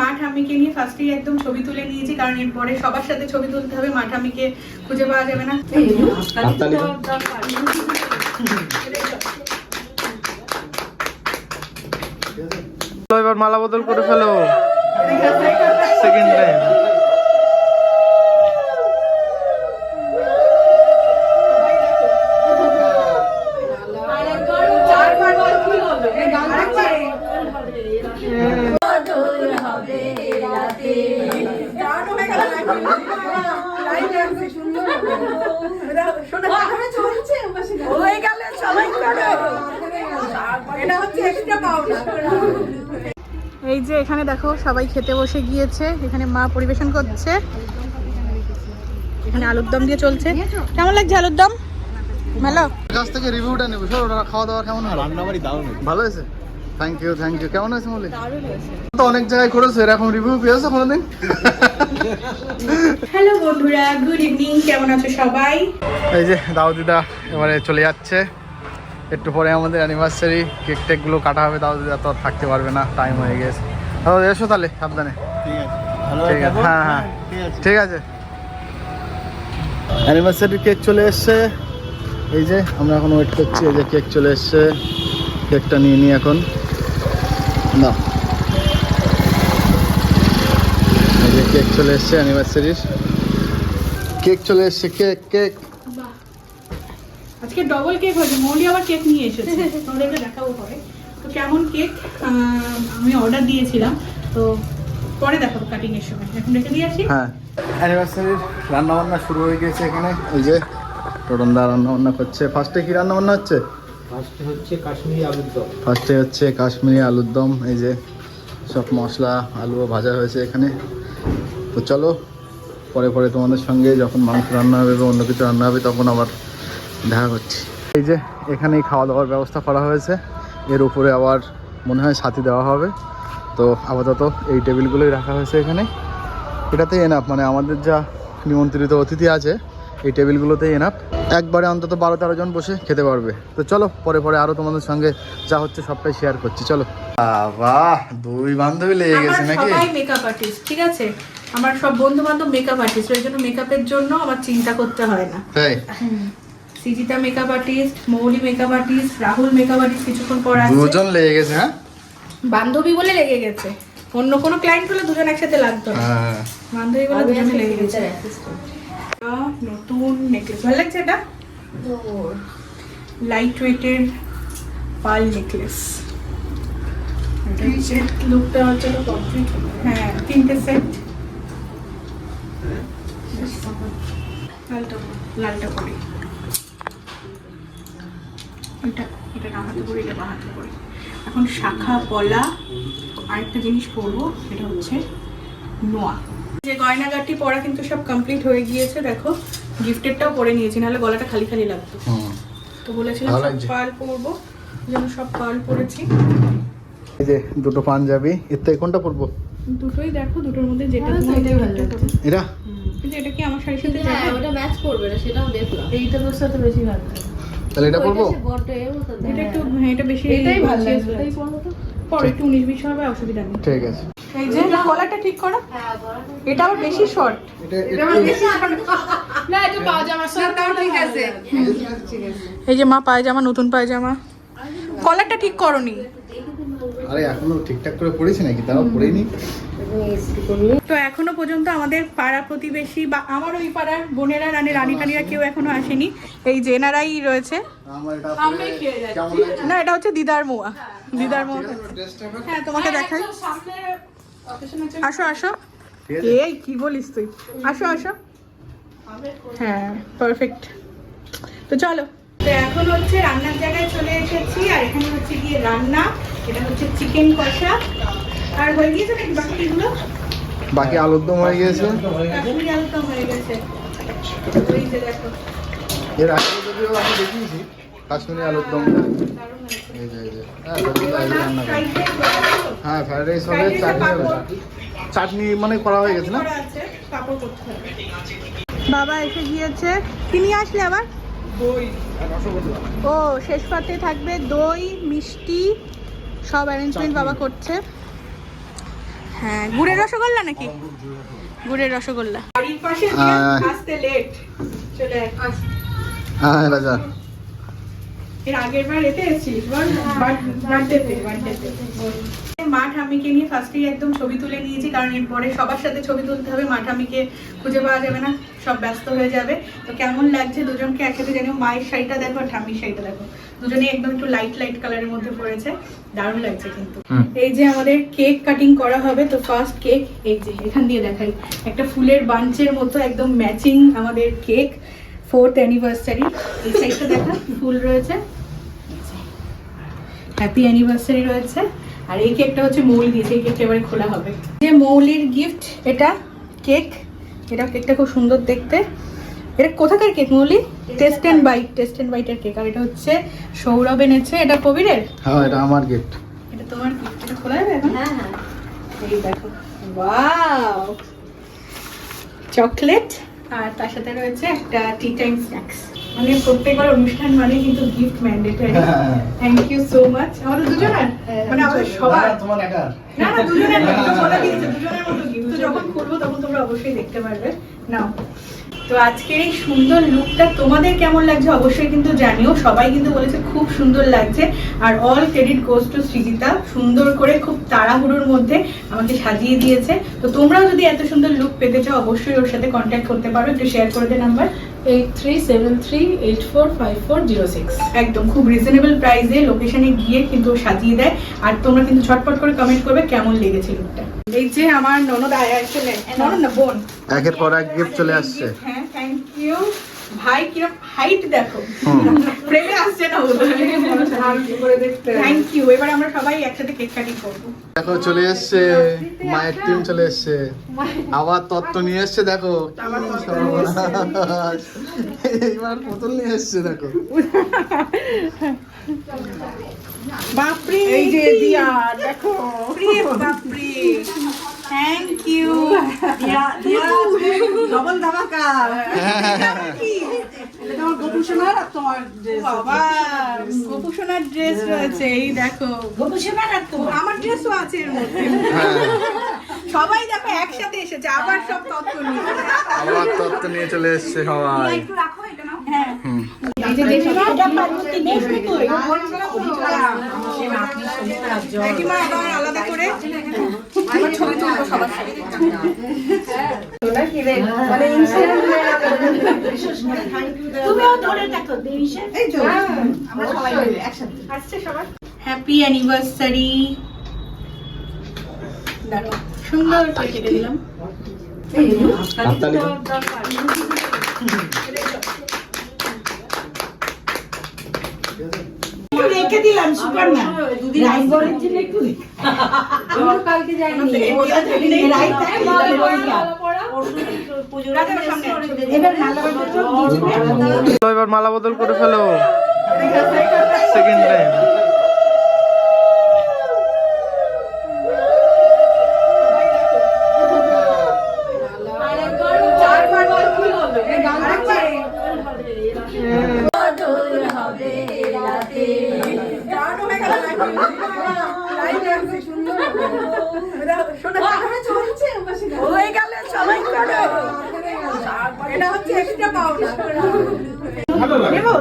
মা ঠাম্মিকে নিয়ে ফার্স্টেই একদম ছবি তুলে নিয়েছি, কারণ এরপরে সবার সাথে ছবি তুলতে হবে, মা ঠাম্মিকে খুঁজে পাওয়া যাবে না। এবার মালা বদল করে ফেলো সেকেন্ড টাইম। এই যে এখানে দেখো সবাই খেতে বসে গিয়েছে, এখানে মা পরিবেশন করছে, এখানে আলুর দম দিয়ে চলছে। কেমন লাগছে আলুর দম? ভালো। কাছ থেকে রিভিউটা নেব, স্যার ওটা খাওয়া দাওয়া কেমন হয়? রান্নাবাড়ি দারুণ, ভালো হয়েছে। Thank you thank you. কেমন হয়েছে মলি? দারুণ হয়েছে। তো অনেক জায়গায় করেছো, এরকম রিভিউ পেয়েছো কোনোদিন? হ্যালো বন্ধুরা, গুড ইভিনিং, কেমন আছো সবাই? এই যে দাউদিদা এবারে চলে যাচ্ছে, একটু পরে আমাদের অ্যানিভার্সারি, কেক টেকগুলো কাটা হবে, দাউদিদা তো আর থাকতে পারবে না, টাইম হয়ে গেছে। দাদা এসো তাহলে সাবধানে। ঠিক আছে, হ্যাঁ হ্যাঁ ঠিক আছে। অ্যানিভার্সারি কেক চলে এসছে, এই যে আমরা এখন ওয়েট করছি। এই যে কেক চলে এসছে, কেকটা নিয়ে নিই এখন। না এই যে কেক চলে এসছে অ্যানিভার্সারির, কেক চলে এসছে, কেক কেক। আজকে ডবল কেক হয়েছে, মৌলি আবার কেক নিয়ে এসেছে, তোমাদেরকে দেখাবো পরে। তো কেমন কেক আমি অর্ডার দিয়েছিলাম, তো পরে দেখাবো কাটিং এর সময়, এখন রেখে দিয়ে আসি। হ্যাঁ, অ্যানিভার্সারির রান্নাবান্না শুরু হয়ে গেছে এখানে। এই যে টোটনদা রান্নাবান্না করছে। ফার্স্টে কি রান্নাবান্না হচ্ছে? ফার্স্টে হচ্ছে কাশ্মীরি আলুর দম। ফার্স্টে হচ্ছে কাশ্মীরি আলুর দম। এই যে সব মশলা আলুও ভাজা হয়েছে এখানে। তো চলো পরে পরে তোমাদের সঙ্গে যখন মাংস রান্না হবে বা অন্য কিছু রান্না হবে তখন আবার দেখা করছি। এই যে এখানেই খাওয়া দাওয়ার ব্যবস্থা করা হয়েছে, এর উপরে আবার মনে হয় ছাতি দেওয়া হবে। তো আপাতত এই টেবিলগুলোই রাখা হয়েছে এখানে, এটাতেই এনাফ, মানে আমাদের যা নিমন্ত্রিত অতিথি আছে এই টেবিলগুলোতেই এনাফ, একবারে অন্তত 12-13 জন বসে খেতে পারবে। তো চলো পরে পরে আরও তোমাদের সঙ্গে যা হচ্ছে সবটাই শেয়ার করছি, চলো। বাহ, দুই বান্ধবী লেগে গেছে নাকি? সবাই মেকআপ আর্টিস্ট, ঠিক আছে, আমার সব বন্ধু বান্ধব মেকআপ আর্টিস্ট, ওই জন্য মেকআপের জন্য আমার চিন্তা করতে হয় না। তাই Srijita makeup artist, Mouli makeup artist, Rahul makeup artist কিছুক্ষণ পর আসছে। দুজন লেগে গেছে। হ্যাঁ, বান্ধবী বলে লেগে গেছে, অন্য কোনো ক্লায়েন্ট হলে দুজন একসাথে লাগতো না, বান্ধবী বলে দুজনে লেগে গেছে। নতুন নেকলেস ভালো লাগছে, এটা লাইট ওয়েটের পার্ল নেকলেস। লুকটা হচ্ছে কমপ্লিট, হ্যাঁ 3টে সেট। লালটা করি, এটা এটা না হাতে করি, এটা হাতে করি। এখন শাখা পলা আরেকটা জিনিস পরবো, সেটা হচ্ছে নোয়া। যে গয়নাগাটি পরা কিন্তু সব কমপ্লিট হয়ে গিয়েছে, দেখো গিফটেরটাও পরে নিয়েছি, নাহলে গলাটা খালি খালি লাগতো। তো বলেছিলাম সব পার্ল পরবো, যেন সব পার্ল পরেছি। এই যে দুটো পাঞ্জাবি, এর থেকে কোনটা পরবো? দুটোই দেখো, দুটোর মধ্যে যেটা তোমাদের ভালো লাগছে। এটা কিন্তু এটা কি আমার শাড়ির সাথে যাবে? হ্যাঁ, ওটা ম্যাচ করবে না, সেটাও দেখলাম। এইটা তোর সাথে বেশি ভালো লাগে। তাহলে এটা পরবো? এটা একটু, হ্যাঁ এটা বেশি, এটাই ভালো লাগে, এটাই পরবো। তো পরে একটু 19-20 হবে, অসুবিধা নেই। ঠিক আছে। এই যে গলাটা ঠিক করো, এটা আবার বেশি শর্ট, এটা না এটা পায়জামা সবটাও ঠিক আছে। এই যে মা পায়জামা, নতুন পায়জামা, কলারটা ঠিক করোনি। আরে এখনো ঠিকঠাক করে পড়েছি নাকি? তাও পড়েনি। তো এখনো পর্যন্ত আমাদের পাড়া প্রতিবেশী বা আমার ওই পাড়ার বোনেরা, রানী টানিরা কেউ এখনো আসেনি। এই যে এনারাই রয়েছে। না এটা হচ্ছে দিদার মোয়া, দিদার মোয়া। হ্যাঁ তোমাকে দেখাই, আসো আসো। এই কি বলিস তুই, আসো আসো। হ্যাঁ পারফেক্ট। তো চলো, তো এখন হচ্ছে রান্নার জায়গায় চলে এসেছি, আর এখানে হচ্ছে গিয়ে রান্না। এটা হচ্ছে চিকেন কষা, আর হয়ে গিয়েছে নাকি বাকিগুলো? বাকি আলুর দম হয়ে গিয়েছে, কাশ্মীরি আলুর দম হয়ে গেছে। এই যে দেখো, এর আগে যদিও আমি দেখিয়েছি কাশ্মীরি আলুর দম। এই যে এই যে হ্যাঁ ফ্রাইড রাইস হবে, চাটনি হবে। চাটনি মানে করা হয়ে গেছে না? বাবা এসে গিয়েছে, কি নিয়ে আসলে আবার? দই আর রসগোল্লা। ও শেষ পাতে থাকবে দই, মিষ্টি, সব অ্যারেঞ্জমেন্ট বাবা করছে। হ্যাঁ, গুড়ের রসগোল্লা নাকি? গুড়ের রসগোল্লা। বাড়ির পাশে আসতে লেট চলে আস। হ্যাঁ রাজা, এর আগের বার এতে এসেছিস বার্থডেতে। মা ঠাম্মিকে নিয়ে ফার্স্টেই একদম ছবি তুলে নিয়েছি, কারণ এরপরে সবার সাথে ছবি তুলতে হবে, মা ঠাম্মিকে খুঁজে পাওয়া যাবে না, সব ব্যস্ত হয়ে যাবে। তো কেমন লাগছে দুজনকে একসাথে জানিও। মায়ের শাড়িটা দেখো আর ঠাম্মির শাড়িটা দেখো, দুজনে একদম একটু লাইট লাইট কালারের মধ্যে পড়েছে, দারুণ লাগছে কিন্তু। এই যে আমাদের কেক কাটিং করা হবে, তো ফার্স্ট কেক এই যে এখান দিয়ে দেখাই, একটা ফুলের বাঞ্চের মতো একদম ম্যাচিং আমাদের কেক, 4th অ্যানিভার্সারি। এই সাইডটা দেখা ফুল রয়েছে, হ্যাপি অ্যানিভার্সারি রয়েছে। আর এই কেকটা হচ্ছে মৌলি দিয়েছে, এই কেকটা এবারে খোলা হবে। যে মৌলির গিফট এটা কেক, এটা কেকটা খুব সুন্দর দেখতে। এটা কোথাকার কেক মৌলি? টেস্ট এন্ড বাইটের কেক। আর এটা হচ্ছে সৌরভ এনেছে, এটা কবিরের। হ্যাঁ এটা আমার গিফট। এটা তোমার গিফট, এটা খোলা যাবে এখন? হ্যাঁ হ্যাঁ। এই দেখো, ওয়াও, চকলেট। আর তার সাথে রয়েছে একটা টি টাইম স্ন্যাক্স। মানে প্রত্যেকবার অনুষ্ঠান মানে কিন্তু gift mandatory. Thank you so much. আমাদের দুজনের মানে আমাদের সবার, তোমার একার না না দুজনের মতো বলে দিয়েছে, দুজনের মতো গিফট। তো যখন খুলবো তখন তোমরা অবশ্যই দেখতে পারবে। নাও। তো আজকের এই সুন্দর লুকটা তোমাদের কেমন লাগছে অবশ্যই কিন্তু জানিও। সবাই কিন্তু বলেছে খুব সুন্দর লাগছে। আর all credit goes to Srijita, সুন্দর করে খুব তাড়াহুড়োর মধ্যে আমাকে সাজিয়ে দিয়েছে। তো তোমরাও যদি এত সুন্দর লুক পেতে চাও অবশ্যই ওর সাথে কন্ট্যাক্ট করতে পারো। একটু শেয়ার করে দে নাম্বার। 8373845406। একদম খুব রিজনেবল প্রাইসে লোকেশনে গিয়ে কিন্তু ও সাজিয়ে দেয়। আর তোমরা কিন্তু ঝটপট করে কমেন্ট করবে কেমন লেগেছে লুকটা। এই যে আমার ননদ আয়া চলে, ননদ না বোন, একের পর এক গিফট চলে আসছে। হ্যাঁ থ্যাংক ইউ ভাই। কিরকম হাইট দেখো, প্রেমে আসছে না থ্যাংক ইউ। এবার আমরা সবাই একসাথে কেক কাটিং করবো। দেখো চলে এসছে, মায়ের টিম চলে এসছে, আবার তত্ত্ব নিয়ে এসছে। দেখো এইবার পুতুল নিয়ে এসছে, দেখো বাপরে। এই যে দিয়া দেখো, বাপরে থ্যাংক ইউ। ডবল ধামাকা। তোমার গোপুসোনার আর তোমার ড্রেস। বাবা গোপুসোনার ড্রেস রয়েছে, এই দেখো গোপুসোনার আর তোমার। আমার ড্রেসও আছে এর মধ্যে। সবাই দেখো একসাথে এসেছে, আবার সব তত্ত্ব নিয়ে, আবার তত্ত্ব নিয়ে চলে এসছে সবাই। একটু রাখো এটা নাও। হ্যাঁ এই যে জেঠিমা, এটা পার্বতী নেস তো জেঠিমা আবার আলাদা করে আবার ছবি তুলবো সবার সাথে। তোলা কি রে মানে ইনসিডেন্ট তুমিও ধরে দেখো দেশে। এই তো আমরা সবাই মিলে একসাথে। আসছে সবার। Happy anniversary. দাঁড়াও সুন্দর করে কেটে দিলাম। হাততালি দাও। রেখে দিলাম সুপার না দুদিন আইন বলেন ছিল একটু কালকে যাইনি। রাইট এবার নালা এবার মালা বদল করে ফেলো, সেকেন্ড টাইম।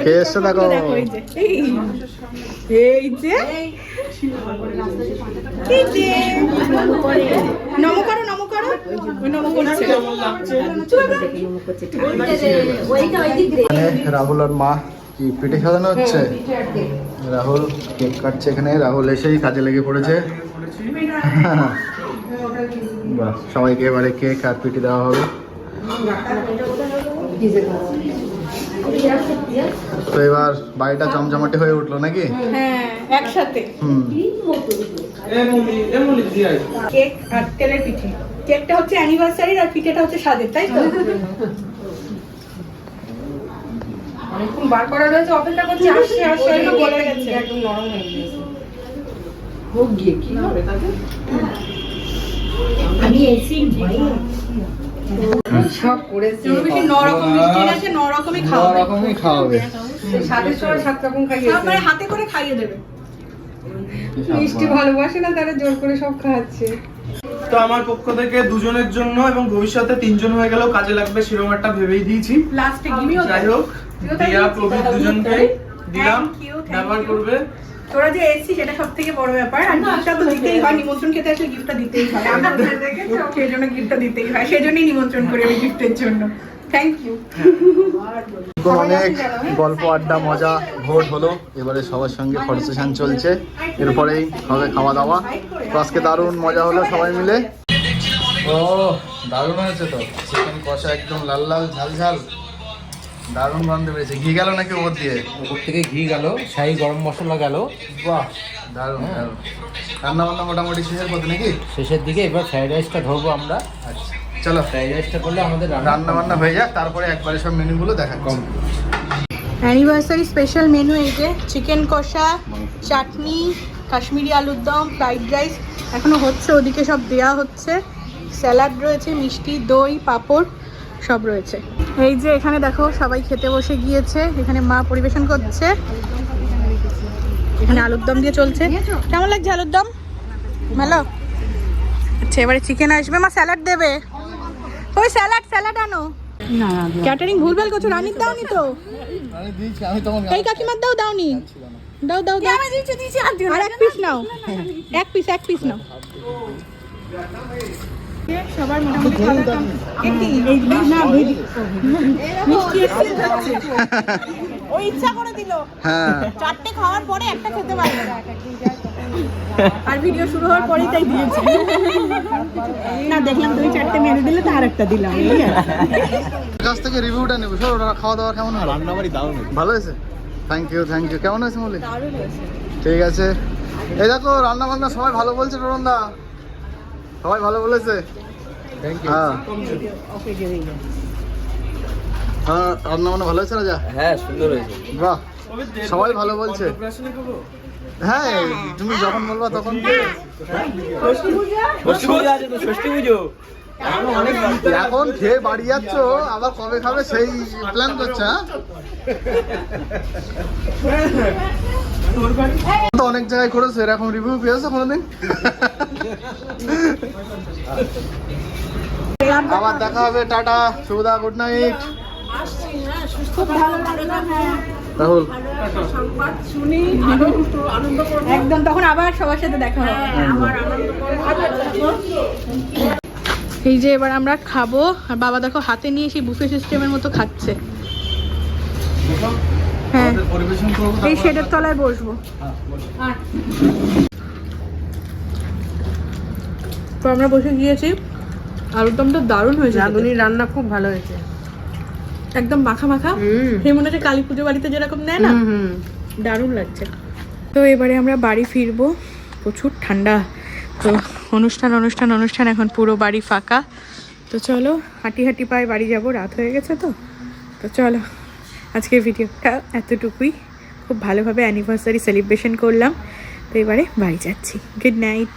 কে এসছে দেখো। এই যে নম করো নম করো, ওই নম করছে। এখানে রাহুল আর মা কি পিঠে সাজানো হচ্ছে। রাহুল কেক কাটছে এখানে, রাহুল এসেই কাজে লেগে পড়েছে। বাহ, সবাইকে এবারে কেক আর পিঠে দেওয়া হবে। তো এবার বাড়িটা জমজমাটে হয়ে উঠলো নাকি? হ্যাঁ একসাথে হুম। কেক আর তেলের পিঠে। কেকটা হচ্ছে অ্যানিভার্সারি আর পিঠেটা হচ্ছে স্বাদের, তাই তো? অনেকক্ষণ বার করা রয়েছে, অপেক্ষা করছি আসছে আসছে বলে গেছে। একদম নরম হয়ে গেছে। হোক গিয়ে কি হবে তাতে? আমি এসি ভাই সব করেছি। তুমি বেশি 9 রকম মিষ্টি আছে, 9 রকমই খাওয়াবে। রকমই খাওয়াবে। সাথে সময় 7 রকম খাইয়েছে। সব মানে হাতে করে খাইয়ে দেবে। মিষ্টি ভালোবাসে না, তারা জোর করে সব খাওয়াচ্ছে। তো আমার পক্ষ থেকে দুজনের জন্য এবং ভবিষ্যতে 3 জন হয়ে গেলেও কাজে লাগবে সেরকম একটা ভেবেই দিয়েছি। লাস্টে গিমিও যাই হোক, দিয়া প্রবীর দুজনকে দিলাম, ব্যবহার করবে। তোরা যে এসেছিস সেটা সব থেকে বড় ব্যাপার, আর গিফটটা তো দিতেই হয়, নিমন্ত্রণ খেতে আসলে গিফটটা দিতেই হয়, আমরা সেই জন্য গিফটটা দিতেই হয়, সেই জন্যই নিমন্ত্রণ করি আমি গিফটের জন্য। Thank you. অনেক গল্প আড্ডা মজা ভোট হলো, এবারে সবার সঙ্গে ফটো সেশন চলছে, এরপরেই হবে খাওয়া দাওয়া। তো আজকে দারুণ মজা হলো সবাই মিলে। ও দারুণ হয়েছে তো, চিকেন কষা একদম লাল লাল ঝাল ঝাল, দারুণ গন্ধ বেরিয়েছে। ঘি গেল নাকি ওপর দিয়ে? উপর থেকে ঘি গেল, শাহি গরম মশলা গেল। বাহ দারুণ দারুণ। রান্না বান্না মোটামুটি শেষের পথে নাকি? শেষের দিকে এবার ফ্রাইড রাইসটা ধরবো আমরা। আচ্ছা চলো, ফ্রাইড রাইসটা করলে আমাদের রান্না বান্না হয়ে যাক, তারপরে একবারে সব মেনুগুলো দেখা কম। অ্যানিভার্সারি স্পেশাল মেনু এই যে চিকেন কষা, চাটনি, কাশ্মীরি আলুর দম, ফ্রাইড রাইস এখনো হচ্ছে, ওদিকে সব দেয়া হচ্ছে, স্যালাড রয়েছে, মিষ্টি, দই, পাঁপড় সব রয়েছে। এই যে এখানে দেখো সবাই খেতে বসে গিয়েছে, এখানে মা পরিবেশন করছে, এখানে আলুর দম দিয়ে চলছে। কেমন লাগছে আলুর দম? ভালো। আচ্ছা এবারে চিকেন আসবে, মা স্যালাড দেবে, ওই স্যালাড আনো। না ক্যাটারিং ভুলভাল করছো, রানির দাওনি তো? আমি দিয়েছি, আমি তোমার এই কাকিমার দাওনি? দাও আর এক পিস নাও, এক পিস নাও। সবার মোটামুটি খাওয়া দাওয়া মিষ্টি এসে যাচ্ছে, ও ইচ্ছা করে দিল। হ্যাঁ চারটে খাওয়ার পরে একটা খেতে পারবে না, আর ভিডিও শুরু হওয়ার পরেই তাই দিয়েছে। না দেখলাম তুমি চারটে মেরে দিলে তো আর একটা দিলাম। কাছ থেকে রিভিউটা নেবো। সব খাওয়া দাওয়া কেমন হলো? রান্নাবাড়ি দারুণ। ভালো হয়েছে, থ্যাংক ইউ। কেমন হয়েছে বলি? ঠিক আছে, এই দেখো রান্না বান্না সবাই ভালো বলছে, টরনদা সবাই ভালো বলেছে। থ্যাংক হ্যাঁ হ্যাঁ, রান্না বান্না ভালো হয়েছে রাজা? হ্যাঁ সুন্দর হয়েছে। বাহ, সবাই ভালো বলছে। অন্নপ্রাশনে খাবো? হ্যাঁ তুমি যখন বলবা তখন। ষষ্ঠী পুজো এখন খেয়ে বাড়ি যাচ্ছ, আবার কবে খাবে সেই প্ল্যান করছে। তো অনেক জায়গায় করেছো, এরকম রিভিউ পেয়েছো কোনোদিন? আবার দেখা হবে, টাটা, শুভদা, গুড নাইট। খুব ভালো লাগলো। হ্যাঁ রাহুল সংবাদ শুনি আনন্দ করবো একদম, তখন আবার সবার সাথে দেখা হবে। আবার আনন্দ করবো। এই যে এবার আমরা খাবো, আর বাবা দেখো হাতে নিয়ে সেই বুফে সিস্টেমের মতো খাচ্ছে। হ্যাঁ পরিবেশন করবো, এই শেডের তলায় বসবো। তো আমরা বসে গিয়েছি, আলুর দমটা দারুণ হয়েছে, রাঁধুনির রান্না খুব ভালো হয়েছে। একদম মাখা মাখা, সেই মনে হচ্ছে কালী পুজো বাড়িতে যেরকম দেয় না, দারুণ লাগছে। তো এবারে আমরা বাড়ি ফিরবো, প্রচুর ঠান্ডা। তো অনুষ্ঠান এখন পুরো বাড়ি ফাঁকা। তো চলো হাঁটি পায়ে বাড়ি যাব, রাত হয়ে গেছে। তো চলো আজকের ভিডিওটা এতটুকুই। খুব ভালোভাবে অ্যানিভার্সারি সেলিব্রেশন করলাম, তো এবারে বাড়ি যাচ্ছি। Good night.